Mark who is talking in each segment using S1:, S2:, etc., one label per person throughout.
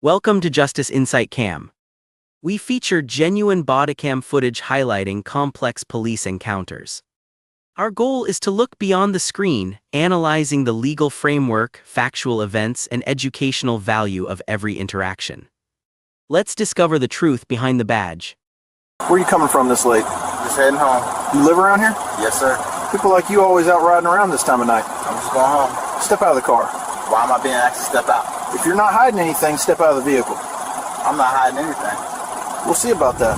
S1: Welcome to Justice Insight Cam. We feature genuine bodycam footage highlighting complex police encounters. Our goal is to look beyond the screen, analyzing the legal framework, factual events, and educational value of every interaction. Let's discover the truth behind the badge.
S2: Where are you coming from this late?
S3: Just heading home.
S2: You live around here?
S3: Yes, sir.
S2: People like you always out riding around this time of night.
S3: I'm just going home.
S2: Step out of the car.
S3: Why am I being asked to step out?
S2: If you're not hiding anything, step out of the vehicle.
S3: I'm not hiding anything.
S2: We'll see about that.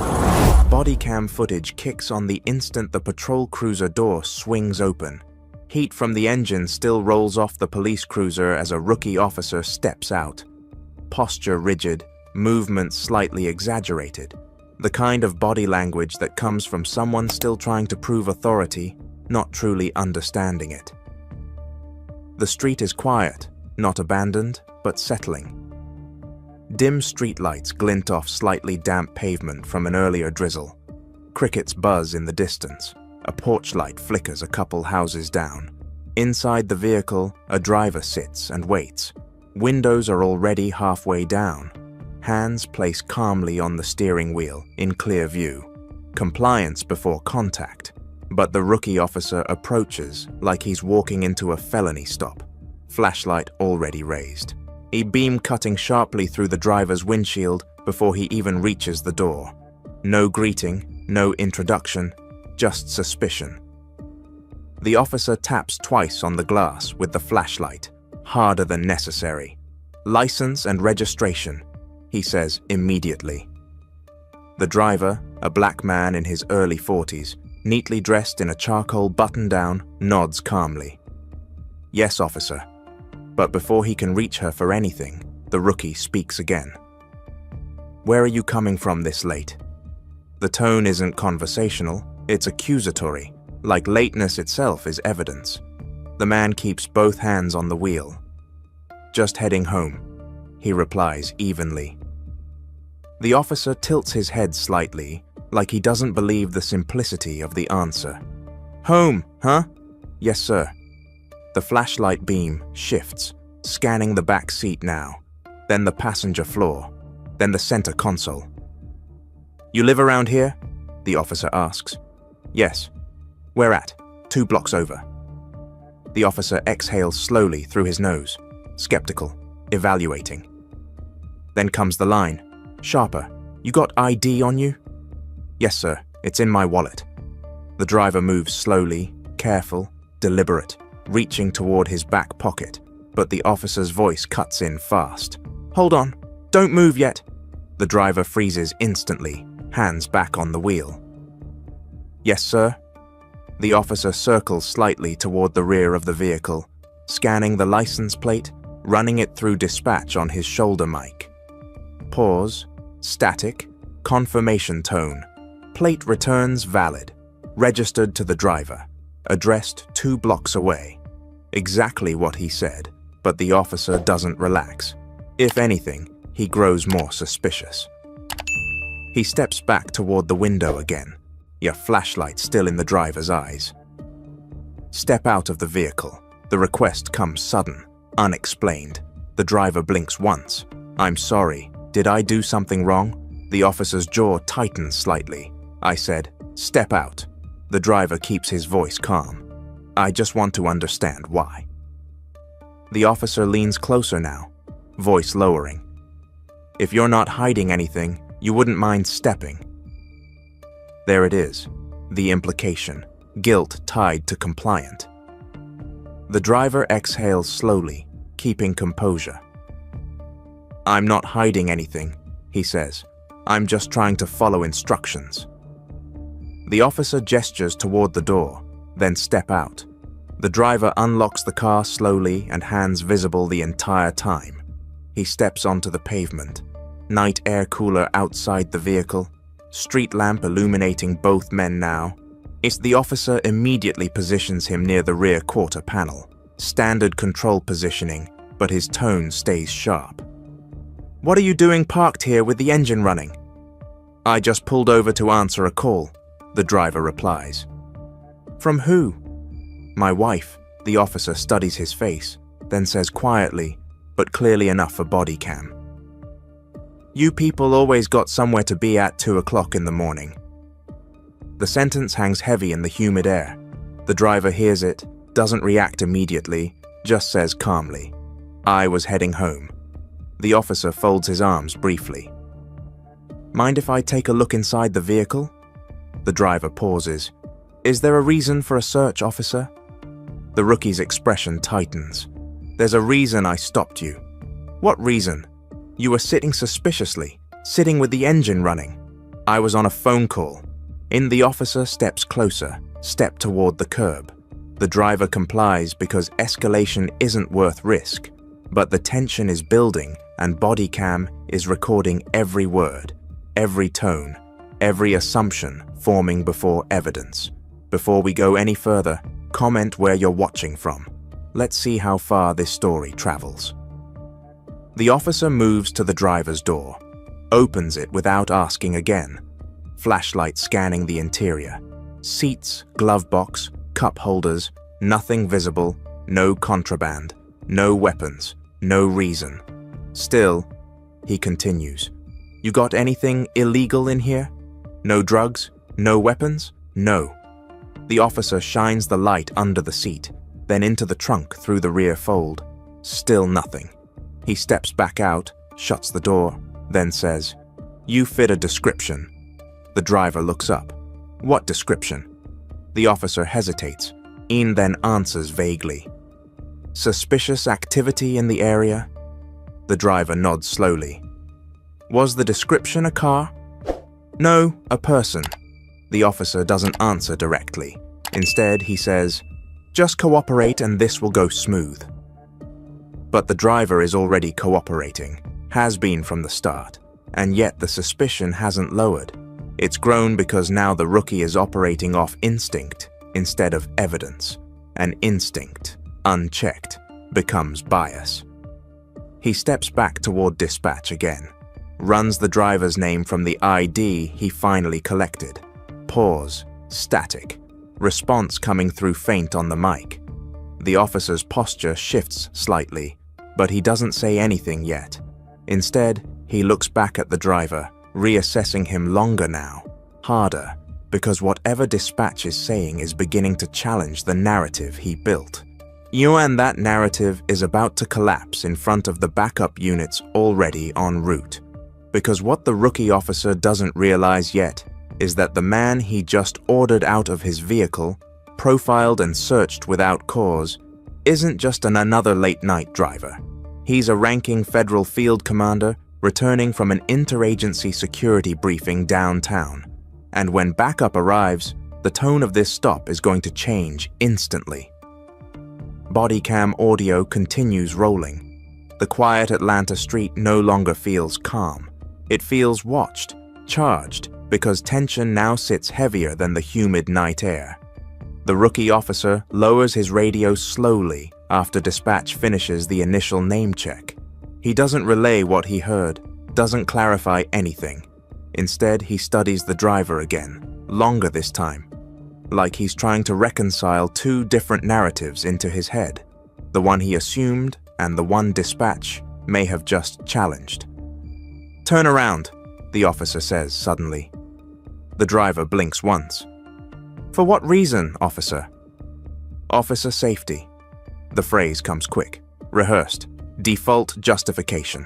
S4: Bodycam footage kicks on the instant the patrol cruiser door swings open. Heat from the engine still rolls off the police cruiser as a rookie officer steps out. Posture rigid, movements slightly exaggerated. The kind of body language that comes from someone still trying to prove authority, not truly understanding it. The street is quiet, not abandoned, but settling. Dim streetlights glint off slightly damp pavement from an earlier drizzle. Crickets buzz in the distance. A porch light flickers a couple houses down. Inside the vehicle, a driver sits and waits. Windows are already halfway down. Hands placed calmly on the steering wheel, in clear view. Compliance before contact. But the rookie officer approaches like he's walking into a felony stop. Flashlight already raised. A beam cutting sharply through the driver's windshield before he even reaches the door. No greeting, no introduction, just suspicion. The officer taps twice on the glass with the flashlight, harder than necessary. License and registration, he says immediately. The driver, a black man in his early 40s, neatly dressed in a charcoal button-down, nods calmly. Yes, officer. But before he can reach her for anything, the rookie speaks again. Where are you coming from this late? The tone isn't conversational, it's accusatory, like lateness itself is evidence. The man keeps both hands on the wheel. Just heading home, he replies evenly. The officer tilts his head slightly, like he doesn't believe the simplicity of the answer. Home, huh? Yes, sir. The flashlight beam shifts, scanning the back seat now, then the passenger floor, then the center console. You live around here? The officer asks. Yes. Where at? 2 blocks over. The officer exhales slowly through his nose, skeptical, evaluating. Then comes the line, sharper. You got ID on you? Yes, sir. It's in my wallet. The driver moves slowly, careful, deliberate, reaching toward his back pocket, but the officer's voice cuts in fast. Hold on, don't move yet. The driver freezes instantly, hands back on the wheel. Yes, sir. The officer circles slightly toward the rear of the vehicle, scanning the license plate, running it through dispatch on his shoulder mic. Pause, static, confirmation tone. Plate returns valid, registered to the driver. Addressed 2 blocks away. Exactly what he said, but the officer doesn't relax. If anything, he grows more suspicious. He steps back toward the window again, your flashlight still in the driver's eyes. Step out of the vehicle. The request comes sudden, unexplained. The driver blinks once. I'm sorry, did I do something wrong? The officer's jaw tightens slightly. I said, step out. The driver keeps his voice calm. I just want to understand why. The officer leans closer now, voice lowering. If you're not hiding anything, you wouldn't mind stepping. There it is, the implication, guilt tied to compliant. The driver exhales slowly, keeping composure. I'm not hiding anything, he says. I'm just trying to follow instructions. The officer gestures toward the door, then step out. The driver unlocks the car slowly and hands visible the entire time. He steps onto the pavement. Night air cooler outside the vehicle. Street lamp illuminating both men now. The officer immediately positions him near the rear quarter panel. Standard control positioning, but his tone stays sharp. What are you doing parked here with the engine running? I just pulled over to answer a call. The driver replies. From who? My wife. The officer studies his face, then says quietly, but clearly enough for body cam. You people always got somewhere to be at 2 o'clock in the morning. The sentence hangs heavy in the humid air. The driver hears it, doesn't react immediately, just says calmly, "I was heading home." The officer folds his arms briefly. "Mind if I take a look inside the vehicle?" The driver pauses. "Is there a reason for a search, officer?" The rookie's expression tightens. "There's a reason I stopped you." "What reason?" "You were sitting suspiciously, sitting with the engine running." "I was on a phone call." The officer steps closer, step toward the curb. The driver complies because escalation isn't worth risk, but the tension is building and body cam is recording every word, every tone, every assumption forming before evidence. Before we go any further, comment where you're watching from. Let's see how far this story travels. The officer moves to the driver's door, opens it without asking again. Flashlight scanning the interior. Seats, glove box, cup holders, nothing visible, no contraband, no weapons, no reason. Still, he continues, "You got anything illegal in here? No drugs? No weapons? No." The officer shines the light under the seat, then into the trunk through the rear fold. Still nothing. He steps back out, shuts the door, then says, "You fit a description." The driver looks up. "What description?" The officer hesitates. Ian then answers vaguely. "Suspicious activity in the area?" The driver nods slowly. "Was the description a car?" "No, a person." The officer doesn't answer directly. Instead, he says, "Just cooperate and this will go smooth." But the driver is already cooperating, has been from the start, and yet the suspicion hasn't lowered. It's grown because now the rookie is operating off instinct instead of evidence, and instinct, unchecked, becomes bias. He steps back toward dispatch again, runs the driver's name from the ID he finally collected. Pause, static, response coming through faint on the mic. The officer's posture shifts slightly, but he doesn't say anything yet. Instead, he looks back at the driver, reassessing him longer now, harder, because whatever dispatch is saying is beginning to challenge the narrative he built. And that narrative is about to collapse in front of the backup units already en route. Because what the rookie officer doesn't realize yet is that the man he just ordered out of his vehicle, profiled and searched without cause, isn't just another late-night driver. He's a ranking federal field commander returning from an interagency security briefing downtown. And when backup arrives, the tone of this stop is going to change instantly. Bodycam audio continues rolling. The quiet Atlanta street no longer feels calm. It feels watched, charged, because tension now sits heavier than the humid night air. The rookie officer lowers his radio slowly after dispatch finishes the initial name check. He doesn't relay what he heard, doesn't clarify anything. Instead, he studies the driver again, longer this time, like he's trying to reconcile two different narratives into his head, the one he assumed and the one dispatch may have just challenged. "Turn around," the officer says suddenly. The driver blinks once. "For what reason, officer?" "Officer safety." The phrase comes quick, rehearsed, default justification.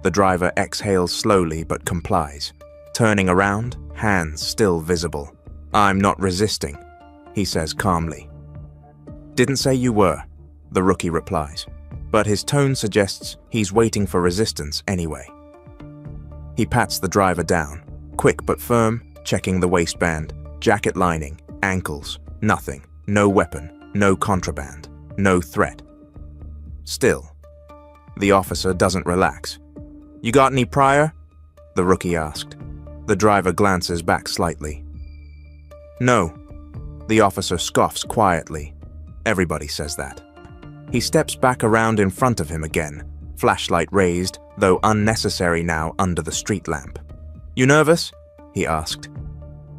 S4: The driver exhales slowly but complies. Turning around, hands still visible. "I'm not resisting," he says calmly. "Didn't say you were," the rookie replies, but his tone suggests he's waiting for resistance anyway. He pats the driver down, quick but firm, checking the waistband, jacket lining, ankles, nothing, no weapon, no contraband, no threat. Still, the officer doesn't relax. "You got any prior?" the rookie asked. The driver glances back slightly. "No." The officer scoffs quietly. Everybody says that. He steps back around in front of him again, flashlight raised, though unnecessary now under the street lamp. "You nervous?" he asked.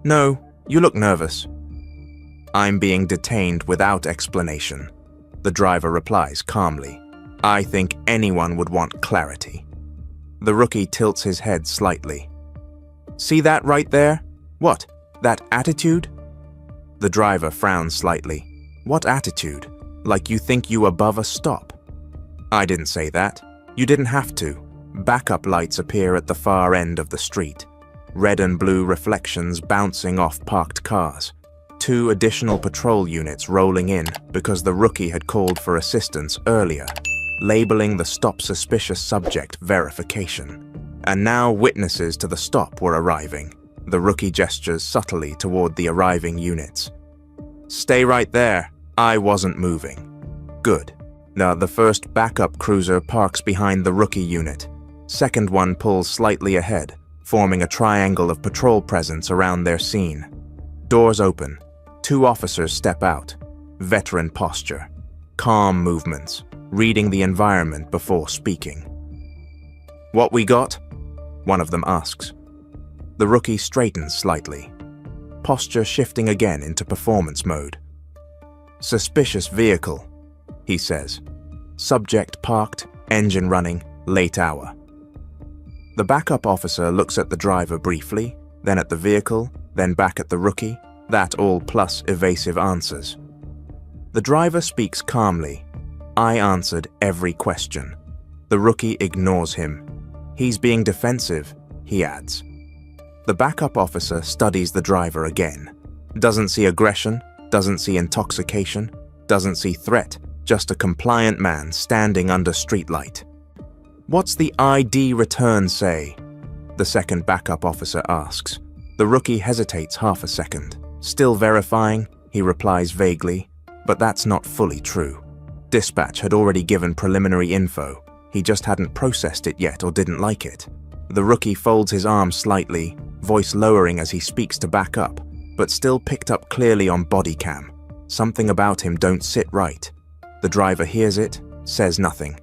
S4: "No, you look nervous." "I'm being detained without explanation," the driver replies calmly. "I think anyone would want clarity." The rookie tilts his head slightly. See that right there? What? That attitude? The driver frowns slightly. What attitude? Like you think you above a stop? I didn't say that. You didn't have to. Backup lights appear at the far end of the street. Red and blue reflections bouncing off parked cars. 2 additional patrol units rolling in because the rookie had called for assistance earlier, labeling the stop suspicious subject verification. And now witnesses to the stop were arriving. The rookie gestures subtly toward the arriving units. Stay right there. I wasn't moving. Good. Now the first backup cruiser parks behind the rookie unit. Second one pulls slightly ahead, forming a triangle of patrol presence around their scene. Doors open. 2 officers step out. Veteran posture. Calm movements, reading the environment before speaking. What we got? One of them asks. The rookie straightens slightly. Posture shifting again into performance mode. Suspicious vehicle, he says. Subject parked, engine running, late hour. The backup officer looks at the driver briefly, then at the vehicle, then back at the rookie, that all plus evasive answers. The driver speaks calmly. I answered every question. The rookie ignores him. He's being defensive, he adds. The backup officer studies the driver again. Doesn't see aggression, doesn't see intoxication, doesn't see threat, just a compliant man standing under streetlight. What's the ID return say? The second backup officer asks. The rookie hesitates half a second. Still verifying, he replies vaguely, but that's not fully true. Dispatch had already given preliminary info. He just hadn't processed it yet or didn't like it. The rookie folds his arms slightly, voice lowering as he speaks to back up, but still picked up clearly on body cam. Something about him don't sit right. The driver hears it, says nothing.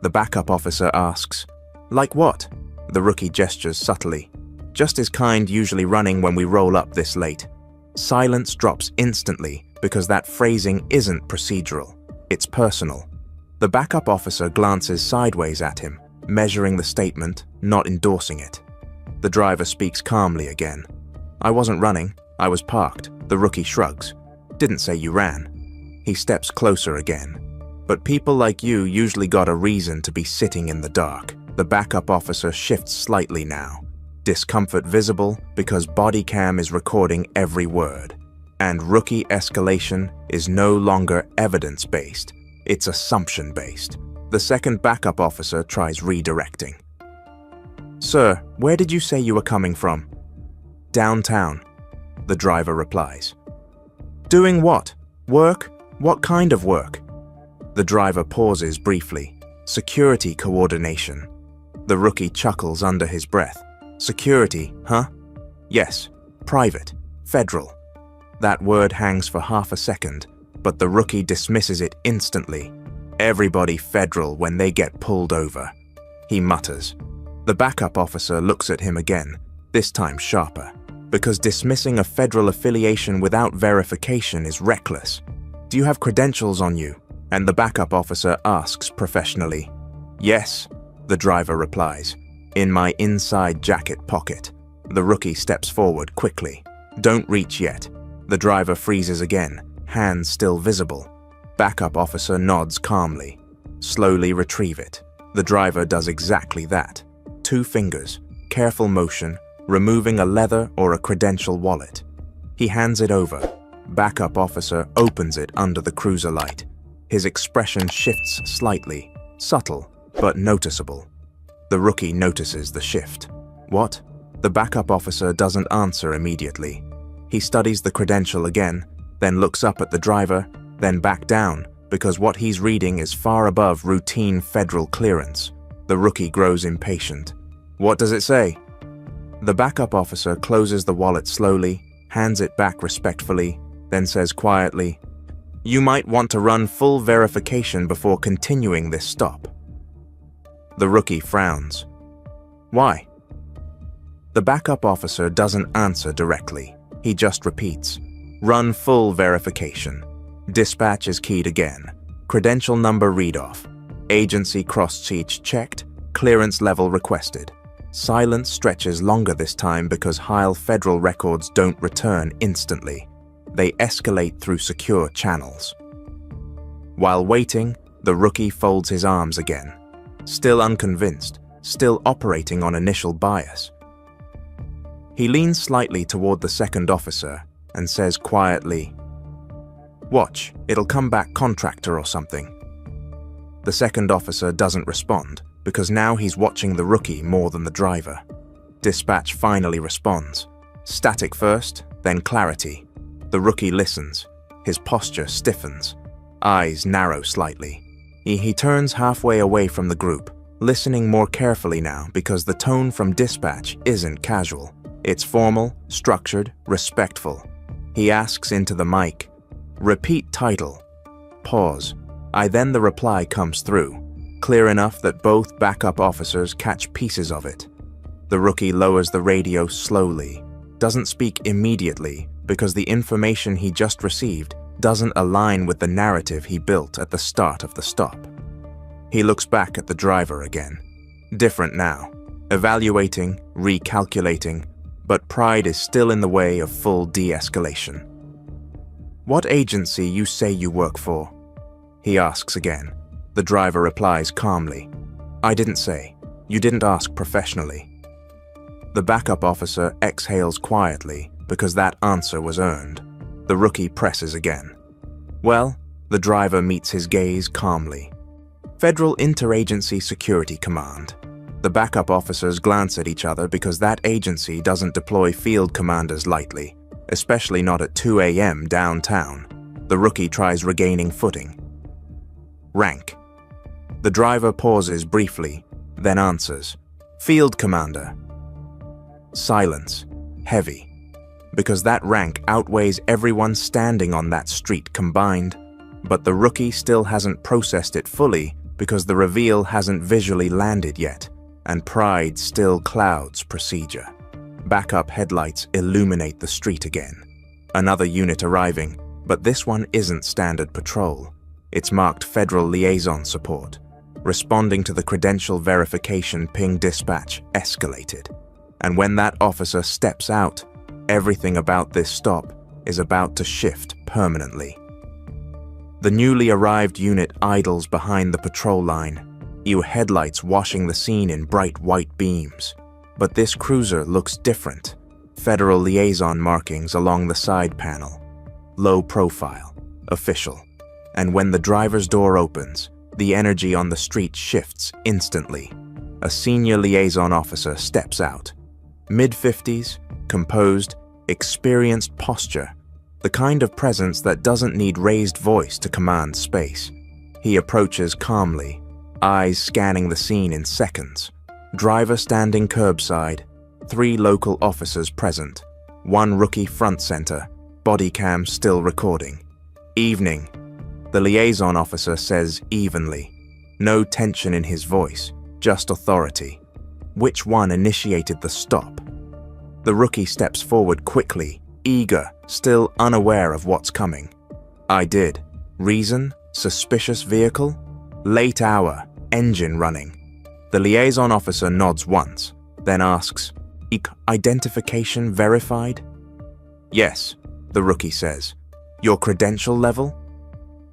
S4: The backup officer asks, like what? The rookie gestures subtly. Just his kind usually running when we roll up this late. Silence drops instantly because that phrasing isn't procedural. It's personal. The backup officer glances sideways at him, measuring the statement, not endorsing it. The driver speaks calmly again. I wasn't running, I was parked. The rookie shrugs. Didn't say you ran. He steps closer again. But people like you usually got a reason to be sitting in the dark. The backup officer shifts slightly now. Discomfort visible because body cam is recording every word. And rookie escalation is no longer evidence-based. It's assumption-based. The second backup officer tries redirecting. Sir, where did you say you were coming from? Downtown, the driver replies. Doing what? Work? What kind of work? The driver pauses briefly. Security coordination. The rookie chuckles under his breath. Security, huh? Yes, private, federal. That word hangs for half a second, but the rookie dismisses it instantly. Everybody federal when they get pulled over. He mutters. The backup officer looks at him again, this time sharper, because dismissing a federal affiliation without verification is reckless. Do you have credentials on you? And the backup officer asks professionally. Yes, the driver replies. In my inside jacket pocket. The rookie steps forward quickly. Don't reach yet. The driver freezes again, hands still visible. Backup officer nods calmly. Slowly retrieve it. The driver does exactly that. 2 fingers, careful motion, removing a leather or a credential wallet. He hands it over. Backup officer opens it under the cruiser light. His expression shifts slightly, subtle, but noticeable. The rookie notices the shift. What? The backup officer doesn't answer immediately. He studies the credential again, then looks up at the driver, then back down, because what he's reading is far above routine federal clearance. The rookie grows impatient. What does it say? The backup officer closes the wallet slowly, hands it back respectfully, then says quietly, You might want to run full verification before continuing this stop. The rookie frowns. Why? The backup officer doesn't answer directly. He just repeats, Run full verification. Dispatch is keyed again. Credential number read-off. Agency cross-check checked. Clearance level requested. Silence stretches longer this time because Heil federal records don't return instantly. They escalate through secure channels. While waiting, the rookie folds his arms again, still unconvinced, still operating on initial bias. He leans slightly toward the second officer and says quietly, "Watch, it'll come back contractor or something." The second officer doesn't respond because now he's watching the rookie more than the driver. Dispatch finally responds. Static first, then clarity. The rookie listens. His posture stiffens. Eyes narrow slightly. He turns halfway away from the group, listening more carefully now because the tone from dispatch isn't casual. It's formal, structured, respectful. He asks into the mic, "Repeat title." Pause. Then the reply comes through, clear enough that both backup officers catch pieces of it. The rookie lowers the radio slowly, doesn't speak immediately because the information he just received doesn't align with the narrative he built at the start of the stop. He looks back at the driver again. Different now, evaluating, recalculating, but pride is still in the way of full de-escalation. "What agency you say you work for?" he asks again. The driver replies calmly, "I didn't say. You didn't ask professionally." The backup officer exhales quietly because that answer was earned. The rookie presses again. "Well," the driver meets his gaze calmly. "Federal Interagency Security Command." The backup officers glance at each other because that agency doesn't deploy field commanders lightly, especially not at 2 a.m. downtown. The rookie tries regaining footing. "Rank." The driver pauses briefly, then answers, "Field Commander." Silence, heavy, because that rank outweighs everyone standing on that street combined, but the rookie still hasn't processed it fully because the reveal hasn't visually landed yet, and pride still clouds procedure. Backup headlights illuminate the street again. Another unit arriving, but this one isn't standard patrol. It's marked Federal Liaison Support. Responding to the credential verification ping dispatch escalated. And when that officer steps out, everything about this stop is about to shift permanently. The newly arrived unit idles behind the patrol line, EU headlights washing the scene in bright white beams. But this cruiser looks different. Federal liaison markings along the side panel. Low profile, official. And when the driver's door opens, the energy on the street shifts instantly. A senior liaison officer steps out. Mid-50s, composed, experienced posture, the kind of presence that doesn't need raised voice to command space. He approaches calmly, eyes scanning the scene in seconds. Driver standing curbside, 3 local officers present, 1 rookie front center, body cam still recording. "Evening," the liaison officer says evenly. No tension in his voice, just authority. Which one initiated the stop? The rookie steps forward quickly, eager, still unaware of what's coming. "I did." Reason? Suspicious vehicle? Late hour, engine running. The liaison officer nods once, then asks, "Identification verified?" "Yes," the rookie says. "Your credential level?"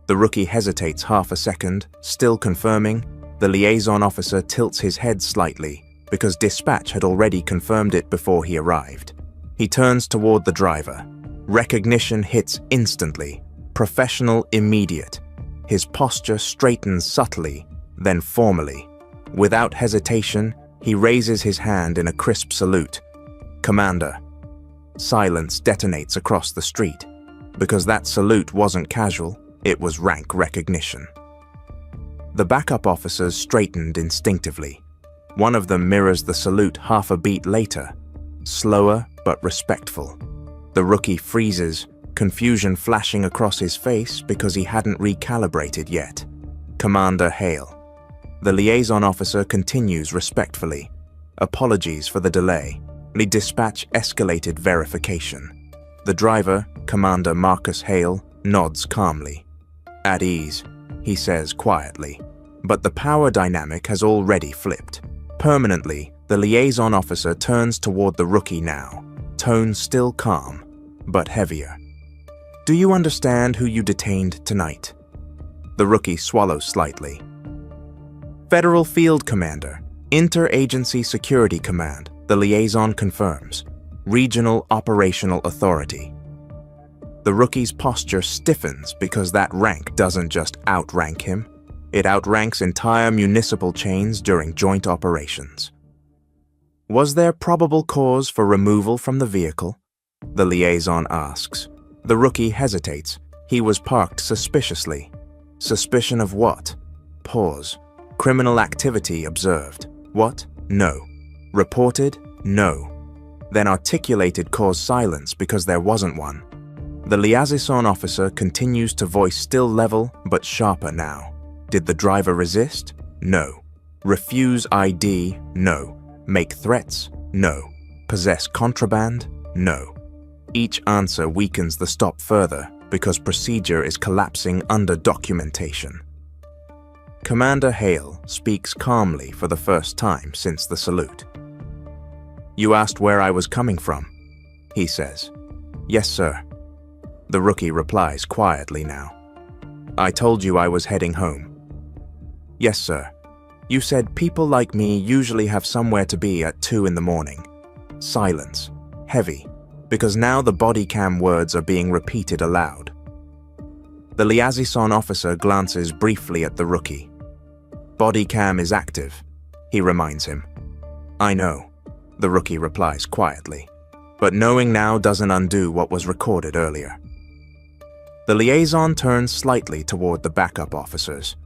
S4: The rookie hesitates half a second, still confirming. The liaison officer tilts his head slightly, because dispatch had already confirmed it before he arrived. He turns toward the driver. Recognition hits instantly, professional immediate. His posture straightens subtly, then formally. Without hesitation, he raises his hand in a crisp salute. "Commander." Silence detonates across the street, because that salute wasn't casual, it was rank recognition. The backup officers straightened instinctively. One of them mirrors the salute half a beat later, slower but respectful. The rookie freezes, confusion flashing across his face because he hadn't recalibrated yet. "Commander Hale." The liaison officer continues respectfully. "Apologies for the delay. The dispatch escalated verification." The driver, Commander Marcus Hale, nods calmly. "At ease," he says quietly. But the power dynamic has already flipped. Permanently, the liaison officer turns toward the rookie now, tone still calm, but heavier. "Do you understand who you detained tonight?" The rookie swallows slightly. "Federal Field Commander, Interagency Security Command," the liaison confirms. "Regional Operational Authority." The rookie's posture stiffens because that rank doesn't just outrank him. It outranks entire municipal chains during joint operations. "Was there probable cause for removal from the vehicle?" the liaison asks. The rookie hesitates. He was parked suspiciously. Suspicion of what? Pause. Criminal activity observed. What? No. Reported? No. Then articulated caused silence because there wasn't one. The liaison officer continues to voice still level but sharper now. Did the driver resist? No. Refuse ID? No. Make threats? No. Possess contraband? No. Each answer weakens the stop further because procedure is collapsing under documentation. Commander Hale speaks calmly for the first time since the salute. "You asked where I was coming from," he says. "Yes, sir." The rookie replies quietly now. "I told you I was heading home." "Yes, sir. You said people like me usually have somewhere to be at 2 in the morning." Silence. Heavy. Because now the body cam words are being repeated aloud. The liaison officer glances briefly at the rookie. "Body cam is active," he reminds him. "I know," the rookie replies quietly. "But knowing now doesn't undo what was recorded earlier." The liaison turns slightly toward the backup officers.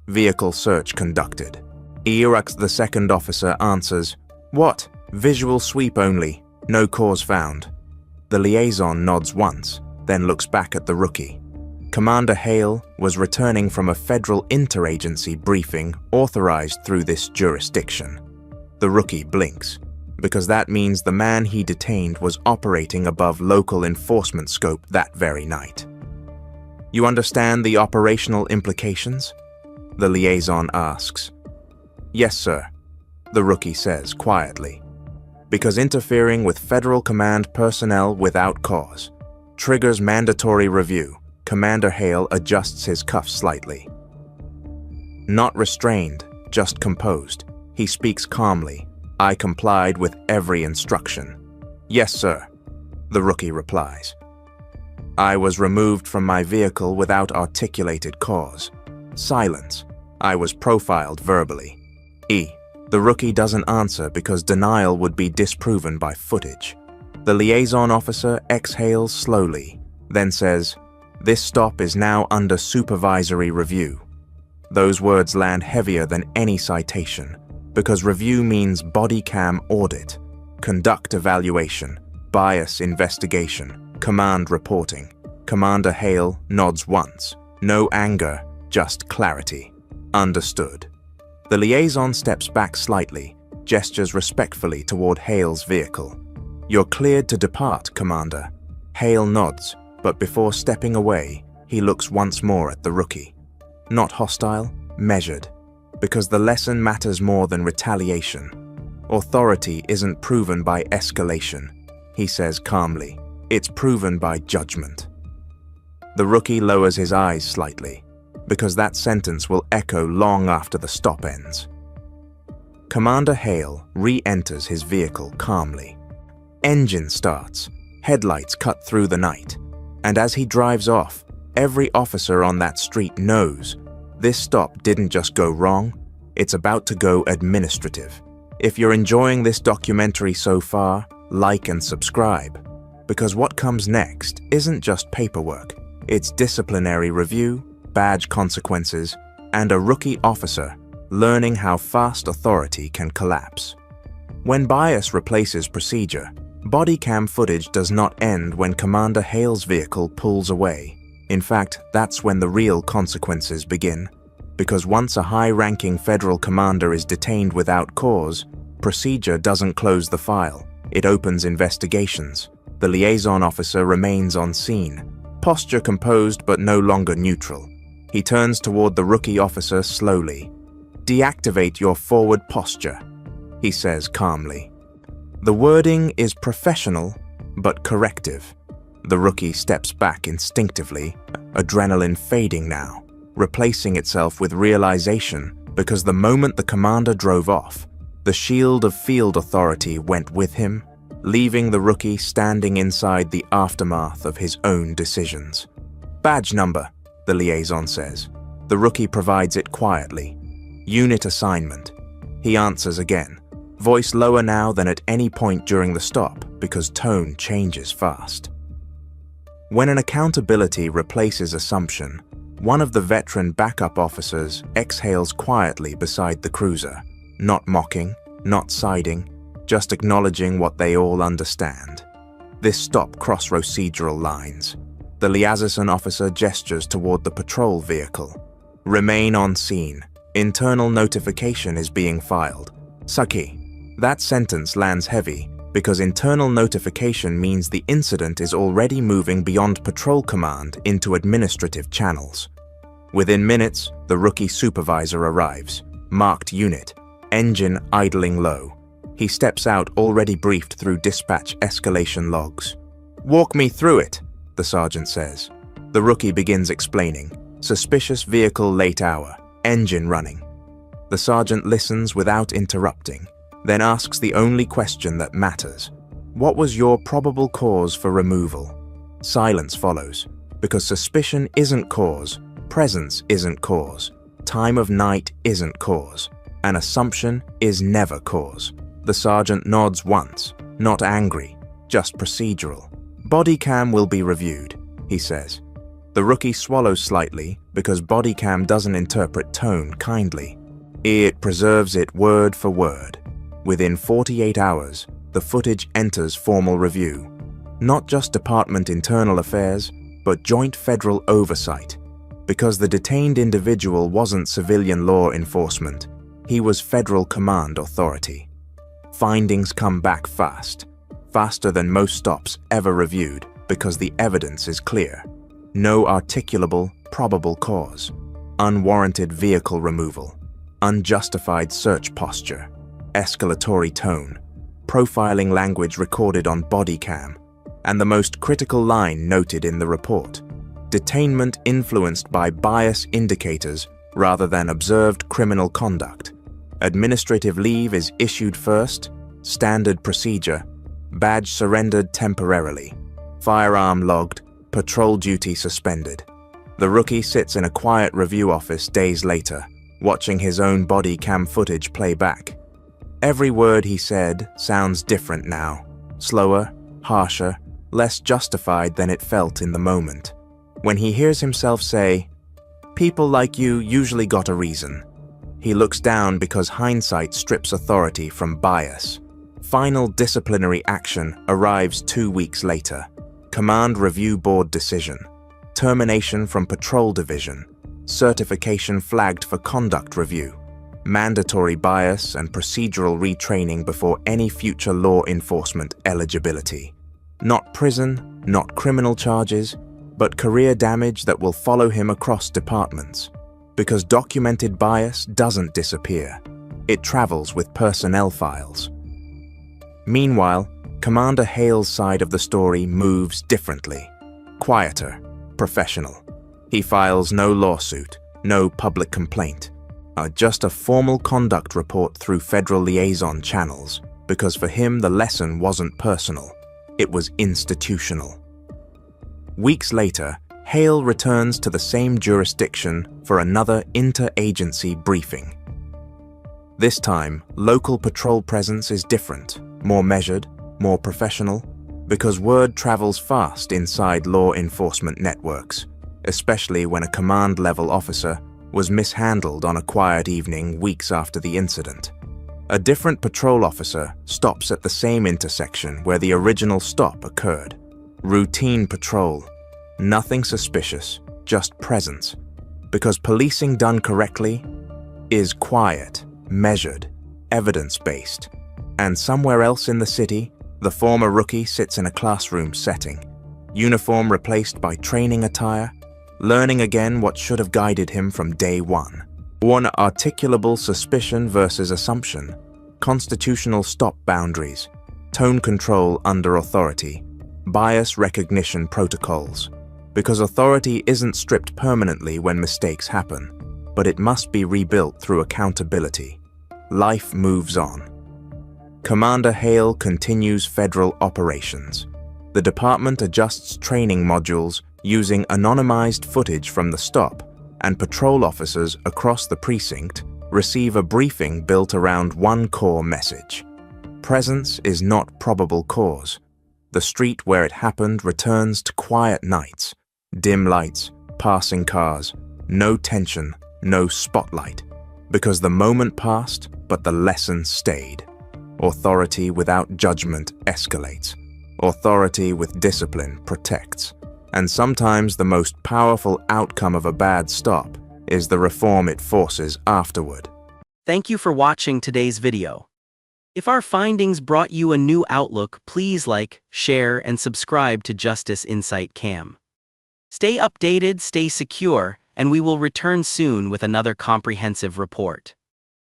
S4: Vehicle search conducted. Irux, the second officer, answers, "What? Visual sweep only. No cause found." The liaison nods once, then looks back at the rookie. Commander Hale was returning from a federal interagency briefing authorized through this jurisdiction. The rookie blinks, because that means the man he detained was operating above local enforcement scope that very night. "You understand the operational implications?" the liaison asks. "Yes, sir," the rookie says quietly. "Because interfering with federal command personnel without cause triggers mandatory review." Commander Hale adjusts his cuffs slightly. Not restrained, just composed. He speaks calmly. "I complied with every instruction." "Yes, sir," the rookie replies. "I was removed from my vehicle without articulated cause." Silence. "I was profiled verbally." The rookie doesn't answer because denial would be disproven by footage. The liaison officer exhales slowly, then says, "This stop is now under supervisory review." Those words land heavier than any citation, because review means body cam audit, conduct evaluation, bias investigation, command reporting. Commander Hale nods once. No anger, just clarity. Understood. The liaison steps back slightly, gestures respectfully toward Hale's vehicle. "You're cleared to depart, Commander." Hale nods, but before stepping away, he looks once more at the rookie. Not hostile, measured, because the lesson matters more than retaliation. Authority isn't proven by escalation, he says calmly. It's proven by judgment. The rookie lowers his eyes slightly, because that sentence will echo long after the stop ends. Commander Hale re-enters his vehicle calmly. Engine starts, headlights cut through the night, and as he drives off, every officer on that street knows this stop didn't just go wrong, it's about to go administrative. If you're enjoying this documentary so far, like and subscribe, because what comes next isn't just paperwork, it's disciplinary review, badge consequences, and a rookie officer learning how fast authority can collapse. When bias replaces procedure, body cam footage does not end when Commander Hale's vehicle pulls away. In fact, that's when the real consequences begin, because once a high-ranking federal commander is detained without cause, procedure doesn't close the file, it opens investigations. The liaison officer remains on scene, posture composed but no longer neutral. He turns toward the rookie officer slowly, "Deactivate your forward posture," he says calmly. The wording is professional, but corrective. The rookie steps back instinctively, adrenaline fading now, replacing itself with realization because the moment the commander drove off, the shield of field authority went with him, leaving the rookie standing inside the aftermath of his own decisions. "Badge number," the liaison says. The rookie provides it quietly. "Unit assignment." He answers again, voice lower now than at any point during the stop because tone changes fast. When an accountability replaces assumption, one of the veteran backup officers exhales quietly beside the cruiser, not mocking, not siding, just acknowledging what they all understand. This stop crosses procedural lines. The liaison officer gestures toward the patrol vehicle. "Remain on scene. Internal notification is being filed." Saki. That sentence lands heavy because internal notification means the incident is already moving beyond patrol command into administrative channels. Within minutes, the rookie supervisor arrives, marked unit, engine idling low. He steps out already briefed through dispatch escalation logs. "Walk me through it," the sergeant says. The rookie begins explaining. Suspicious vehicle late hour, engine running. The sergeant listens without interrupting, then asks the only question that matters. "What was your probable cause for removal?" Silence follows, because suspicion isn't cause, presence isn't cause, time of night isn't cause, and assumption is never cause. The sergeant nods once, not angry, just procedural. "Body cam will be reviewed," he says. The rookie swallows slightly because body cam doesn't interpret tone kindly. It preserves it word for word. Within 48 hours, the footage enters formal review. Not just Department Internal Affairs, but joint federal oversight. Because the detained individual wasn't civilian law enforcement, he was federal command authority. Findings come back fast, faster than most stops ever reviewed because the evidence is clear. No articulable, probable cause. Unwarranted vehicle removal. Unjustified search posture. Escalatory tone. Profiling language recorded on body cam. And the most critical line noted in the report. Detainment influenced by bias indicators rather than observed criminal conduct. Administrative leave is issued first. Standard procedure. Badge surrendered temporarily. Firearm logged. Patrol duty suspended. The rookie sits in a quiet review office days later, watching his own body cam footage play back. Every word he said sounds different now. Slower, harsher, less justified than it felt in the moment. When he hears himself say, "People like you usually got a reason," he looks down because hindsight strips authority from bias. Final disciplinary action arrives 2 weeks later. Command Review Board decision. Termination from Patrol Division. Certification flagged for conduct review. Mandatory bias and procedural retraining before any future law enforcement eligibility. Not prison, not criminal charges, but career damage that will follow him across departments. Because documented bias doesn't disappear. It travels with personnel files. Meanwhile, Commander Hale's side of the story moves differently. Quieter, professional. He files no lawsuit, no public complaint. Just a formal conduct report through federal liaison channels, because for him the lesson wasn't personal, it was institutional. Weeks later, Hale returns to the same jurisdiction for another inter-agency briefing. This time, local patrol presence is different, more measured, more professional, because word travels fast inside law enforcement networks, especially when a command-level officer was mishandled on a quiet evening weeks after the incident. A different patrol officer stops at the same intersection where the original stop occurred. Routine patrol. Nothing suspicious, just presence. Because policing done correctly is quiet, measured, evidence-based. And somewhere else in the city, the former rookie sits in a classroom setting. Uniform replaced by training attire, learning again what should have guided him from day one. One, articulable suspicion versus assumption, constitutional stop boundaries, tone control under authority, bias recognition protocols. Because authority isn't stripped permanently when mistakes happen, but it must be rebuilt through accountability. Life moves on. Commander Hale continues federal operations. The department adjusts training modules using anonymized footage from the stop, and patrol officers across the precinct receive a briefing built around one core message. Presence is not probable cause. The street where it happened returns to quiet nights, dim lights, passing cars, no tension, no spotlight, because the moment passed, but the lesson stayed. Authority without judgment escalates. Authority with discipline protects. And sometimes the most powerful outcome of a bad stop is the reform it forces afterward.
S1: Thank you for watching today's video. If our findings brought you a new outlook, please like, share, and subscribe to Justice Insight Cam. Stay updated, stay secure, and we will return soon with another comprehensive report.